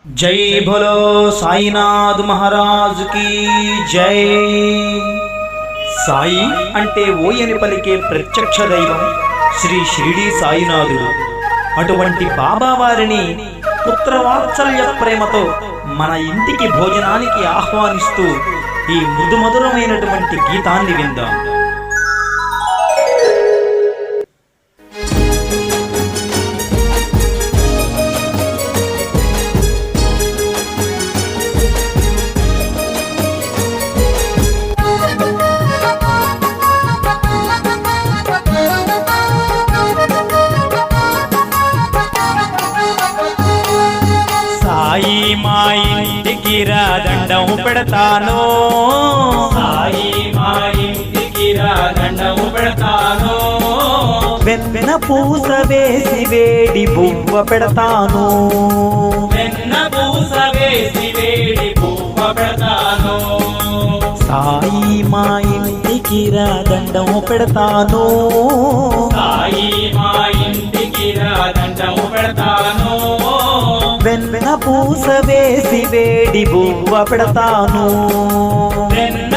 जय बोलो साईनाथ महाराज की जय। సాయి అంటే ఓయని పలికే ప్రత్యక్ష దైవం శ్రీ షిరిడి సాయినాథుడు. అటువంటి బాబా వారిని పుత్రవాత్సల్య ప్రేమతో మన ఇంటికి భోజనానికి ఆహ్వానిస్తూ ఈ మృదుమధురమైనటువంటి గీతాన్ని విందాం. సాయి మా ఇంటికి రా దండం పెడతాను, సాయి మా ఇంటికి రా దండం పెడతాను, వెన్న పూస వేసి వేడి బువ్వ పెడతాను, వెన్న పూస వేసి వేడి పువ్వ పెడతాను, సాయి మా ఇంటికి రా దండం పెడతాను, సాయి మా ఇంటికి రా దండం పెడతాను, వెన్న పూస వేసి వేడి బువ్వ పెడతాను, వెన్న